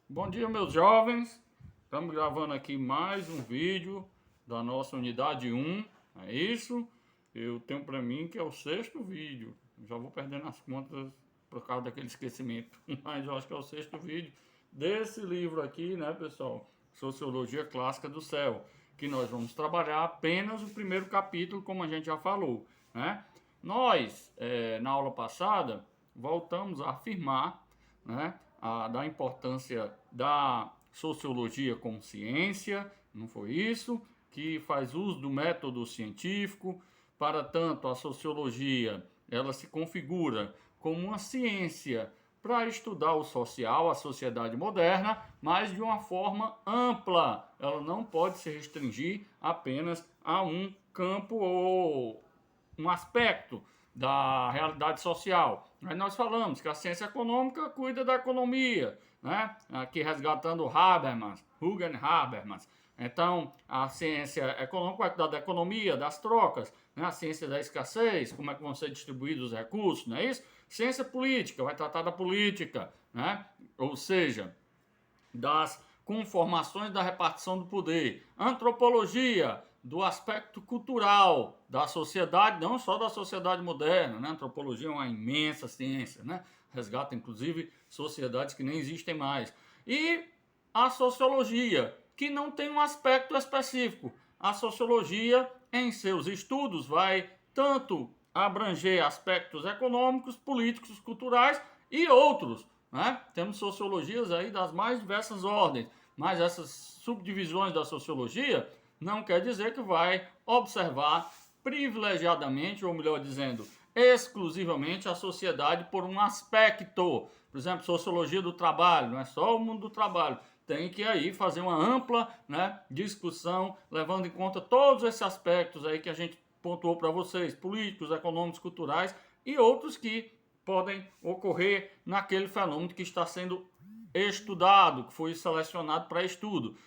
Bom dia, meus jovens. Estamos gravando aqui mais um vídeo da nossa unidade 1. É isso? Eu tenho para mim que é o sexto vídeo. Já vou perdendo as contas por causa daquele esquecimento. Mas eu acho que é o sexto vídeo desse livro aqui, né, pessoal? Sociologia Clássica do Céu. Que nós vamos trabalhar apenas o primeiro capítulo, como a gente já falou, né? Nós, na aula passada, voltamos a afirmar, né, da importância da sociologia como ciência, não foi isso? Que faz uso do método científico. Para tanto, a sociologia ela se configura como uma ciência para estudar o social, a sociedade moderna, mas de uma forma ampla. Ela não pode se restringir apenas a um campo ou um aspecto da realidade social. Aí nós falamos que a ciência econômica cuida da economia, né? Aqui resgatando Habermas, Jürgen Habermas. Então, a ciência econômica vai cuidar da economia, das trocas, né? A ciência da escassez, como é que vão ser distribuídos os recursos, não é isso? Ciência política vai tratar da política, né? Ou seja, das conformações da repartição do poder. Antropologia, do aspecto cultural da sociedade, não só da sociedade moderna, né? Antropologia é uma imensa ciência, né? Resgata, inclusive, sociedades que nem existem mais. E a sociologia, que não tem um aspecto específico. A sociologia, em seus estudos, vai tanto abranger aspectos econômicos, políticos, culturais e outros, né? Temos sociologias aí das mais diversas ordens, mas essas subdivisões da sociologia não quer dizer que vai observar privilegiadamente, ou melhor dizendo, exclusivamente a sociedade por um aspecto. Por exemplo, sociologia do trabalho, não é só o mundo do trabalho. Tem que aí fazer uma ampla, né, discussão, levando em conta todos esses aspectos aí que a gente pontuou para vocês, políticos, econômicos, culturais e outros que podem ocorrer naquele fenômeno que está sendo estudado, que foi selecionado para estudo.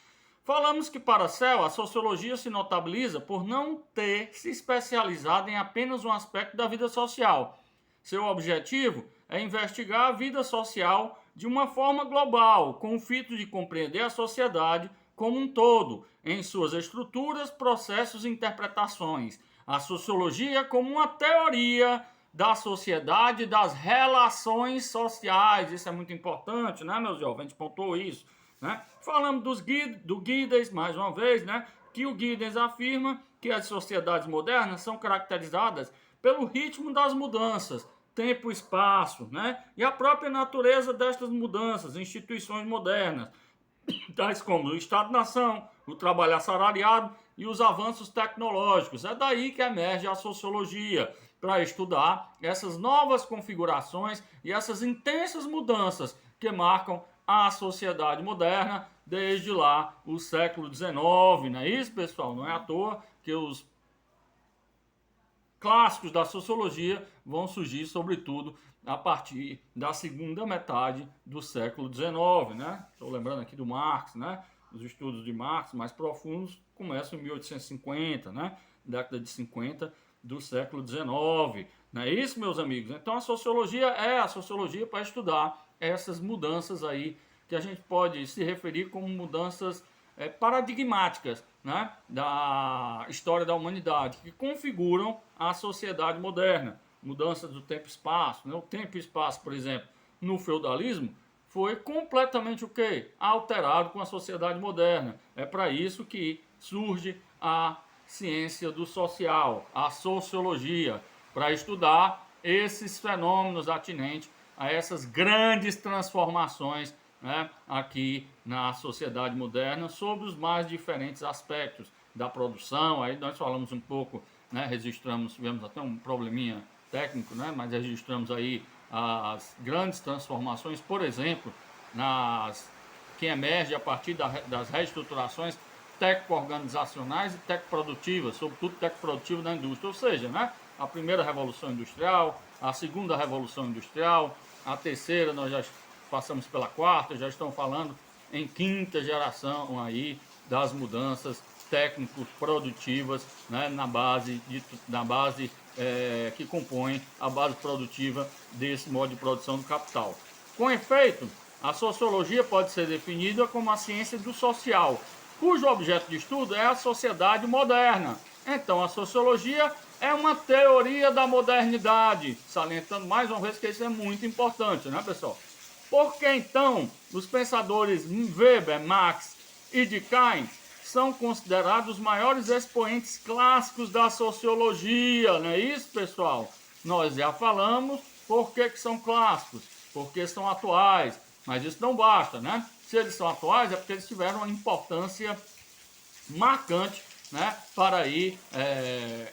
Falamos que para Cell, a sociologia se notabiliza por não ter se especializado em apenas um aspecto da vida social. Seu objetivo é investigar a vida social de uma forma global, com o fito de compreender a sociedade como um todo, em suas estruturas, processos e interpretações. A sociologia como uma teoria da sociedade, das relações sociais. Isso é muito importante, né, meus jovens? A gente pontuou isso, né? Falamos do Giddens, mais uma vez, né? Que o Giddens afirma que as sociedades modernas são caracterizadas pelo ritmo das mudanças, tempo e espaço, né? E a própria natureza destas mudanças, instituições modernas, tais como o Estado-nação, o trabalho assalariado e os avanços tecnológicos. É daí que emerge a sociologia, para estudar essas novas configurações e essas intensas mudanças que marcam a sociedade moderna desde lá o século XIX. Não é isso, pessoal? Não é à toa que os clássicos da sociologia vão surgir, sobretudo, a partir da segunda metade do século XIX, né? Estou lembrando aqui do Marx, né? Os estudos de Marx mais profundos começam em 1850, né? Década de 50 do século XIX. Não é isso, meus amigos? Então a sociologia é a sociologia para estudar essas mudanças aí que a gente pode se referir como mudanças paradigmáticas, né, da história da humanidade, que configuram a sociedade moderna. Mudança do tempo e espaço. Né? O tempo e espaço, por exemplo, no feudalismo, foi completamente o quê? Alterado com a sociedade moderna. É para isso que surge a ciência do social, a sociologia, para estudar esses fenômenos atinentes a essas grandes transformações, né, aqui na sociedade moderna, sobre os mais diferentes aspectos da produção. Aí nós falamos um pouco, né, registramos, tivemos até um probleminha técnico, né, mas registramos aí as grandes transformações, por exemplo, que emerge a partir das reestruturações técnico-organizacionais e técnico-produtivas, sobretudo técnico-produtivo da indústria, ou seja, né, a primeira revolução industrial, a segunda revolução industrial, a terceira nós já passamos pela quarta, já estão falando em quinta geração aí das mudanças técnico-produtivas, né, na base que compõe a base produtiva desse modo de produção do capital. Com efeito, A sociologia pode ser definida como a ciência do social, cujo objeto de estudo é a sociedade moderna. Então, a sociologia é uma teoria da modernidade, salientando mais uma vez que isso é muito importante, né, pessoal? Porque então os pensadores Weber, Marx e Durkheim são considerados os maiores expoentes clássicos da sociologia, não é isso, pessoal? Nós já falamos por que são clássicos, porque são atuais, mas isso não basta, né? Se eles são atuais é porque eles tiveram uma importância marcante, né, para aí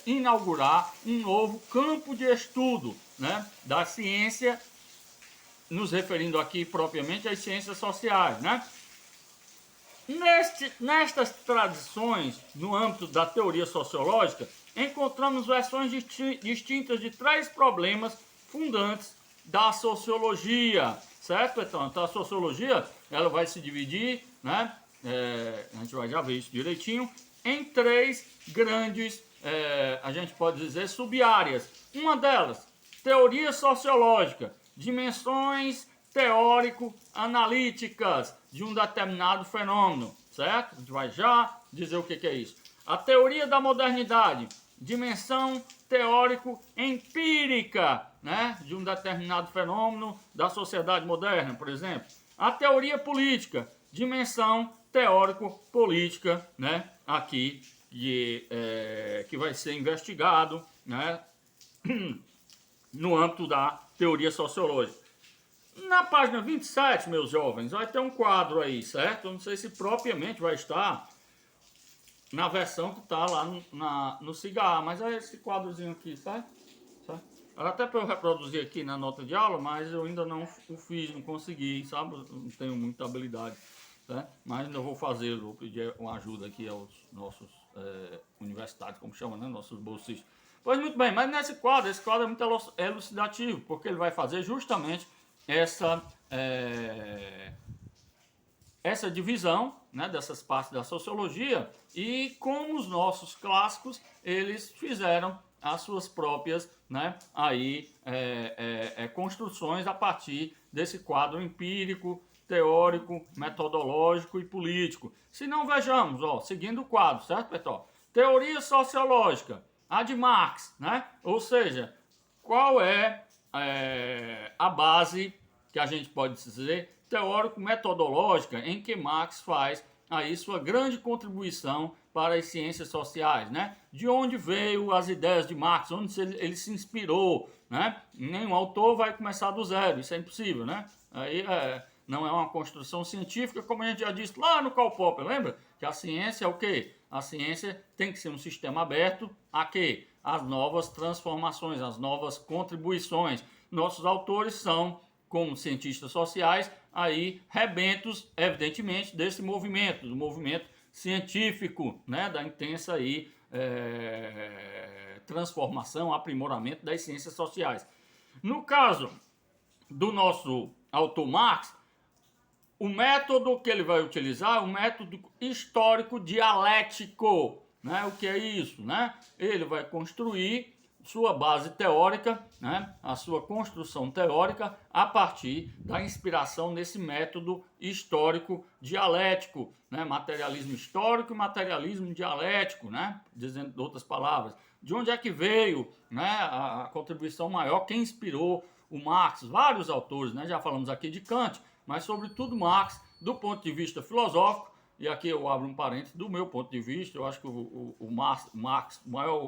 inaugurar um novo campo de estudo, né, da ciência, nos referindo aqui propriamente às ciências sociais, né? Nestas tradições, no âmbito da teoria sociológica, encontramos versões distintas de três problemas fundantes da sociologia, certo? Então, a sociologia ela vai se dividir, né? A gente vai já ver isso direitinho, em três grandes, a gente pode dizer, sub-áreas. Uma delas, teoria sociológica, dimensões teórico-analíticas de um determinado fenômeno, certo? A gente vai já dizer o que é isso. A teoria da modernidade, dimensão teórico-empírica, né, de um determinado fenômeno da sociedade moderna, por exemplo. A teoria política, dimensão teórico-política, né, aqui que vai ser investigado, né, no âmbito da teoria sociológica. Na página 27, meus jovens, vai ter um quadro aí, certo? Eu não sei se propriamente vai estar na versão que está lá no Cigarro, mas é esse quadrozinho aqui, certo? Era até para eu reproduzir aqui na nota de aula, mas eu ainda não o fiz, não consegui, sabe? Não tenho muita habilidade, né? Mas ainda vou fazer, vou pedir uma ajuda aqui aos nossos universitários, como chama, né? Nossos bolsistas. Pois muito bem, mas esse quadro é muito elucidativo, porque ele vai fazer justamente essa divisão, né, dessas partes da sociologia e como os nossos clássicos eles fizeram as suas próprias, né, construções a partir desse quadro empírico, teórico, metodológico e político. Se não, vejamos, ó, seguindo o quadro, certo, pessoal? Teoria sociológica, a de Marx, né? Ou seja, qual é a base que a gente pode dizer teórico-metodológica em que Marx faz aí sua grande contribuição para as ciências sociais, né? De onde veio as ideias de Marx, onde ele se inspirou, né? Nenhum autor vai começar do zero, isso é impossível, né? Aí não é uma construção científica, como a gente já disse lá no Karl Popper, lembra? Que a ciência é o quê? A ciência tem que ser um sistema aberto a quê? As novas transformações, as novas contribuições. Nossos autores são, como cientistas sociais, aí rebentos, evidentemente, desse movimento, do movimento científico, né, da intensa aí, transformação, aprimoramento das ciências sociais. No caso do nosso autor Marx, o método que ele vai utilizar é o método histórico dialético, né? O que é isso, né? Ele vai construir sua base teórica, né? A sua construção teórica a partir da inspiração nesse método histórico dialético, né? Materialismo histórico e materialismo dialético, né? Dizendo de outras palavras, de onde é que veio, né, a contribuição maior, quem inspirou o Marx? Vários autores, né? Já falamos aqui de Kant, mas sobretudo Marx, do ponto de vista filosófico, e aqui eu abro um parênteses, do meu ponto de vista, eu acho que o Marx,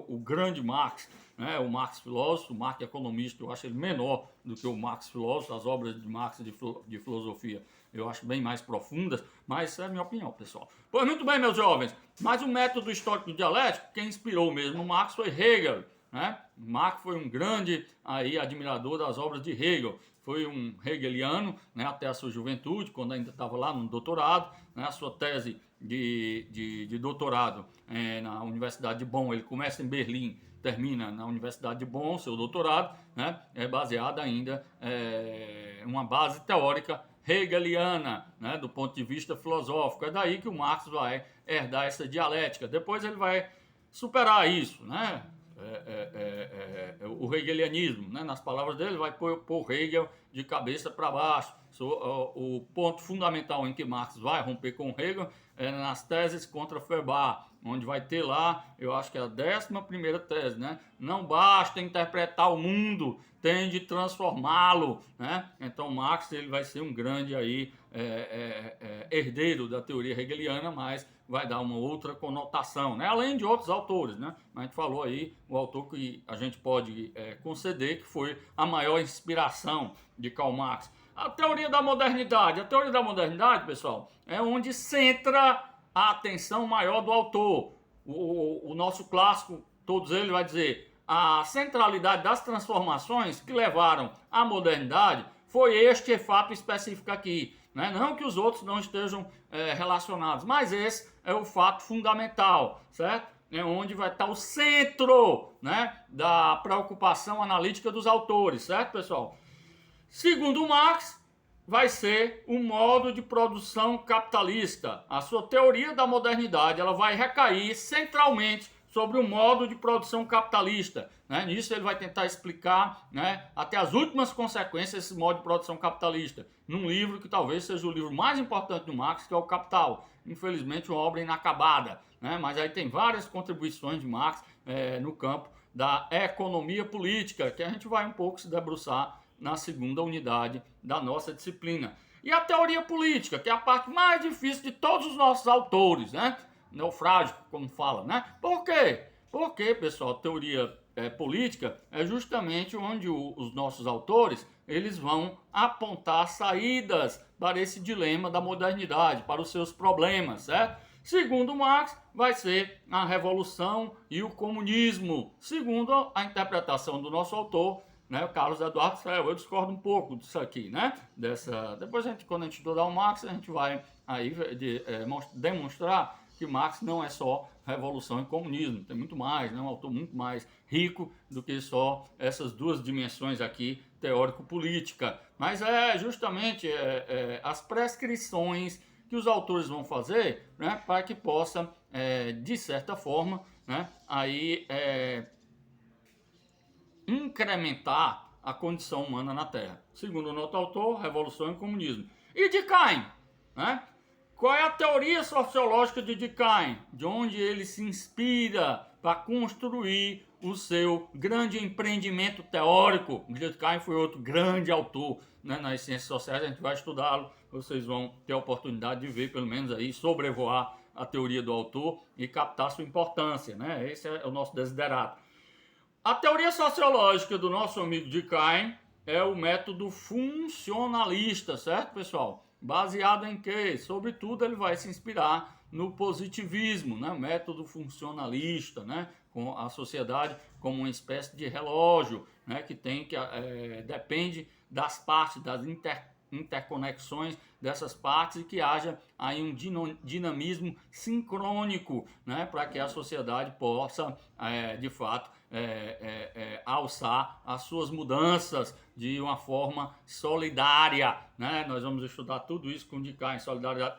o grande Marx, né, o Marx filósofo, o Marx economista, eu acho ele menor do que o Marx filósofo, as obras de Marx de filosofia eu acho bem mais profundas, mas essa é a minha opinião, pessoal. Pois muito bem, meus jovens, mas o método histórico dialético, quem inspirou mesmo o Marx foi Hegel, né? Marx foi um grande aí, admirador das obras de Hegel, foi um hegeliano, né, até a sua juventude, quando ainda estava lá no doutorado, né, a sua tese de doutorado na Universidade de Bonn, ele começa em Berlim, termina na Universidade de Bonn, seu doutorado, né, é baseado ainda uma base teórica hegeliana, né, do ponto de vista filosófico. É daí que o Marx vai herdar essa dialética. Depois ele vai superar isso, né? O hegelianismo, né? Nas palavras dele, vai pôr Hegel de cabeça para baixo. O ponto fundamental em que Marx vai romper com Hegel é nas teses contra Feuerbach, onde vai ter lá, eu acho que é a 11ª tese, né? Não basta interpretar o mundo, tem de transformá-lo, né? Então Marx ele vai ser um grande aí, herdeiro da teoria hegeliana, mas vai dar uma outra conotação, né? Além de outros autores, né? A gente falou aí o autor que a gente pode conceder que foi a maior inspiração de Karl Marx. A teoria da modernidade. A teoria da modernidade, pessoal, é onde centra a atenção maior do autor. O nosso clássico, todos eles, vai dizer a centralidade das transformações que levaram à modernidade foi este fato específico aqui. Né? Não que os outros não estejam relacionados, mas esse é o fato fundamental, certo? É onde vai estar o centro, né, da preocupação analítica dos autores, certo, pessoal? Segundo Marx, vai ser o modo de produção capitalista. A sua teoria da modernidade ela vai recair centralmente sobre o modo de produção capitalista. Né? Nisso ele vai tentar explicar, né, até as últimas consequências desse modo de produção capitalista, num livro que talvez seja o livro mais importante do Marx, que é o Capital. Infelizmente, uma obra inacabada, né? Mas aí tem várias contribuições de Marx no campo da economia política, que a gente vai um pouco se debruçar na segunda unidade da nossa disciplina. E a teoria política, que é a parte mais difícil de todos os nossos autores, né? Neofrágico, como fala, né? Por quê? Porque, pessoal, a teoria política é justamente onde os nossos autores eles vão apontar saídas para esse dilema da modernidade, para os seus problemas, certo? Segundo Marx, vai ser a revolução e o comunismo. Segundo a interpretação do nosso autor, né, o Carlos Eduardo Freire. Eu discordo um pouco disso aqui, né? Depois, quando a gente estudar o Marx, a gente vai aí demonstrar que Marx não é só revolução e comunismo, tem muito mais, né? Um autor muito mais rico do que só essas duas dimensões aqui, teórico-política. Mas é justamente as prescrições que os autores vão fazer, né, para que possa, de certa forma, né, aí incrementar a condição humana na Terra. Segundo o nosso autor, revolução e comunismo. E Durkheim, né? Qual é a teoria sociológica de Durkheim? De onde ele se inspira para construir o seu grande empreendimento teórico. Durkheim foi outro grande autor, né, nas ciências sociais, a gente vai estudá-lo, vocês vão ter a oportunidade de ver, pelo menos aí, sobrevoar a teoria do autor e captar sua importância, né? Esse é o nosso desiderato. A teoria sociológica do nosso amigo Durkheim é o método funcionalista, certo, pessoal? Baseado em quê? Sobretudo, ele vai se inspirar no positivismo, né? Método funcionalista, né? Com a sociedade como uma espécie de relógio, né? Que depende das partes, das interconexões dessas partes e que haja aí um dinamismo sincrônico, né? Para que a sociedade possa, de fato, alçar as suas mudanças de uma forma solidária, né? Nós vamos estudar tudo isso com Durkheim.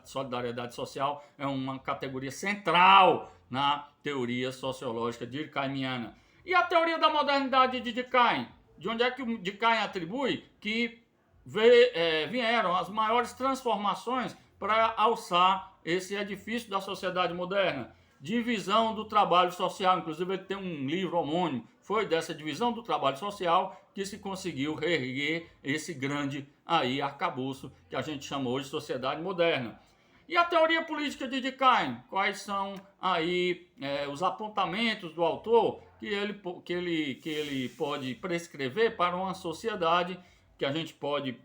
Solidariedade social é uma categoria central na teoria sociológica durkheimiana. E a teoria da modernidade de Durkheim? De onde é que o Durkheim atribui que vieram as maiores transformações para alçar esse edifício da sociedade moderna? Divisão do trabalho social, inclusive ele tem um livro homônimo, foi dessa divisão do trabalho social que se conseguiu reerguer esse grande aí arcabouço que a gente chama hoje de sociedade moderna. E a teoria política de Durkheim? Quais são aí os apontamentos do autor que ele pode prescrever para uma sociedade que a gente pode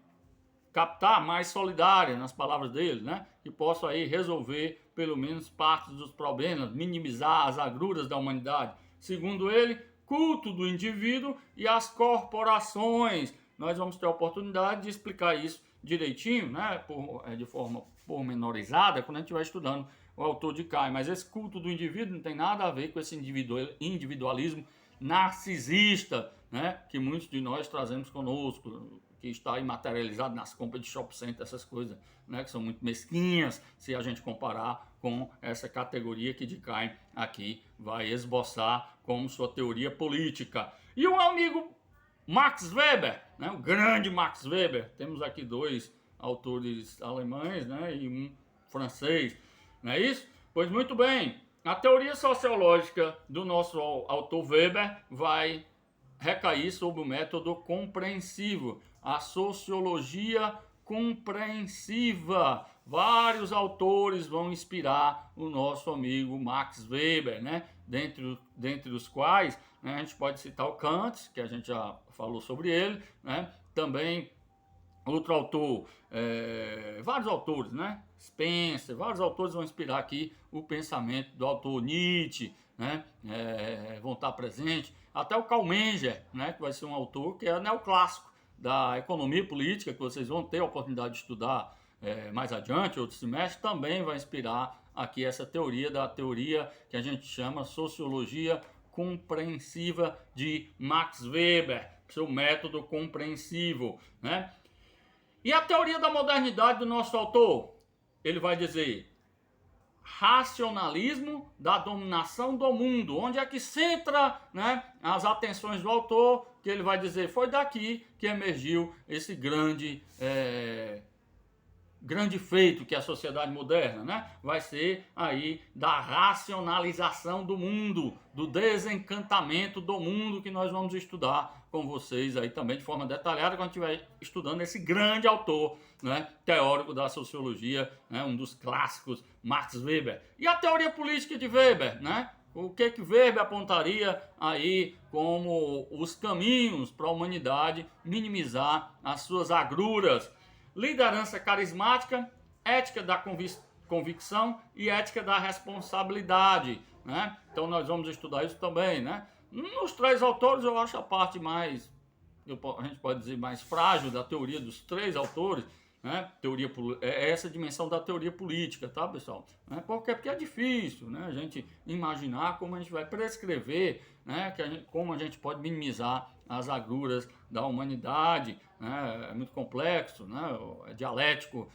captar mais solidária, nas palavras dele, né? Que possa aí resolver pelo menos parte dos problemas, minimizar as agruras da humanidade. Segundo ele, culto do indivíduo e as corporações. Nós vamos ter a oportunidade de explicar isso direitinho, né? De forma pormenorizada, quando a gente vai estudando o autor de Durkheim. Mas esse culto do indivíduo não tem nada a ver com esse individualismo narcisista, né? Que muitos de nós trazemos conosco, que está aí materializado nas compras de shopping center, essas coisas, né, que são muito mesquinhas se a gente comparar com essa categoria que Durkheim aqui vai esboçar como sua teoria política. E o amigo Max Weber, né? O grande Max Weber. Temos aqui dois autores alemães, né? E um francês, não é isso? Pois muito bem, a teoria sociológica do nosso autor Weber vai recair sobre o método compreensivo, a sociologia compreensiva. Vários autores vão inspirar o nosso amigo Max Weber, né? Dentre os quais, né, a gente pode citar o Kant, que a gente já falou sobre ele, né? Também outro autor, vários autores, né? Spencer, vários autores vão inspirar aqui o pensamento do autor Nietzsche, né? Vão estar presentes. Até o Karl Menger, né? Que vai ser um autor que é neoclássico da economia política, que vocês vão ter a oportunidade de estudar mais adiante, outro semestre, também vai inspirar aqui essa teoria, da teoria que a gente chama sociologia compreensiva de Max Weber, seu método compreensivo, né? E a teoria da modernidade do nosso autor? Ele vai dizer racionalismo da dominação do mundo. Onde é que centra, né, as atenções do autor? Que ele vai dizer, foi daqui que emergiu esse grande feito que é a sociedade moderna, né? Vai ser aí da racionalização do mundo, do desencantamento do mundo, que nós vamos estudar com vocês aí também de forma detalhada quando estiver estudando esse grande autor, né, teórico da sociologia, né, um dos clássicos, Max Weber. E a teoria política de Weber, né? O que Weber apontaria aí como os caminhos para a humanidade minimizar as suas agruras? Liderança carismática, ética da convicção e ética da responsabilidade, né? Então nós vamos estudar isso também, né? Nos três autores eu acho a parte mais, a gente pode dizer, mais frágil da teoria dos três autores, né? Essa dimensão da teoria política, tá, pessoal? Porque é difícil, né, a gente imaginar como a gente vai prescrever, né, como a gente pode minimizar as agruras da humanidade, né? É muito complexo, né? É dialético,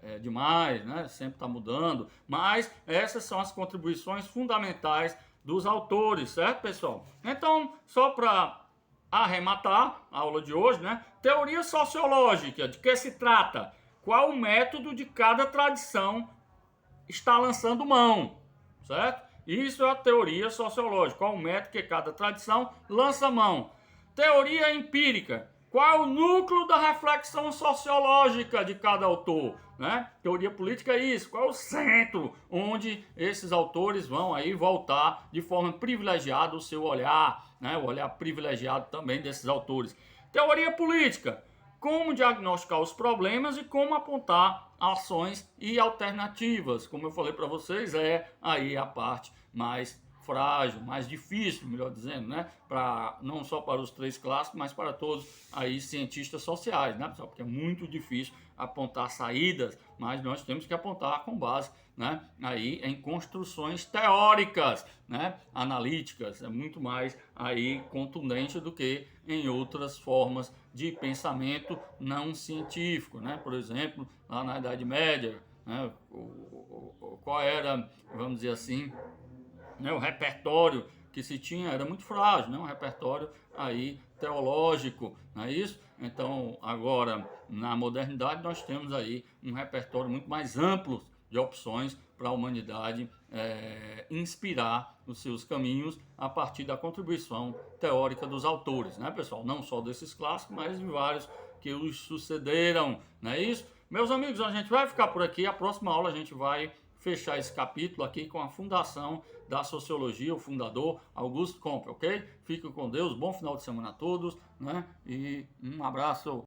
é demais, né? Sempre está mudando, mas essas são as contribuições fundamentais dos autores, certo, pessoal? Então, só para arrematar a aula de hoje, né? Teoria sociológica, de que se trata? Qual o método de cada tradição está lançando mão, certo? Isso é a teoria sociológica, qual o método que cada tradição lança mão. Teoria empírica, qual é o núcleo da reflexão sociológica de cada autor, né? Teoria política é isso, qual é o centro onde esses autores vão aí voltar de forma privilegiada o seu olhar, né? O olhar privilegiado também desses autores. Teoria política, como diagnosticar os problemas e como apontar ações e alternativas. Como eu falei para vocês, é aí a parte mais frágil, mais difícil, melhor dizendo, né? Não só para os três clássicos, mas para todos aí cientistas sociais, né, pessoal? Porque é muito difícil apontar saídas, mas nós temos que apontar com base, né, aí em construções teóricas, né, analíticas. É muito mais aí contundente do que em outras formas de pensamento não científico, né? Por exemplo, lá na Idade Média, né, qual era, vamos dizer assim, o repertório que se tinha era muito frágil, né? Um repertório aí teológico, não é isso? Então, agora, na modernidade, nós temos aí um repertório muito mais amplo de opções para a humanidade inspirar os seus caminhos a partir da contribuição teórica dos autores, né, pessoal? Não só desses clássicos, mas de vários que os sucederam, não é isso? Meus amigos, a gente vai ficar por aqui. A próxima aula a gente vai fechar esse capítulo aqui com a fundação da sociologia, o fundador Auguste Comte, ok? Fiquem com Deus, bom final de semana a todos, né? E um abraço.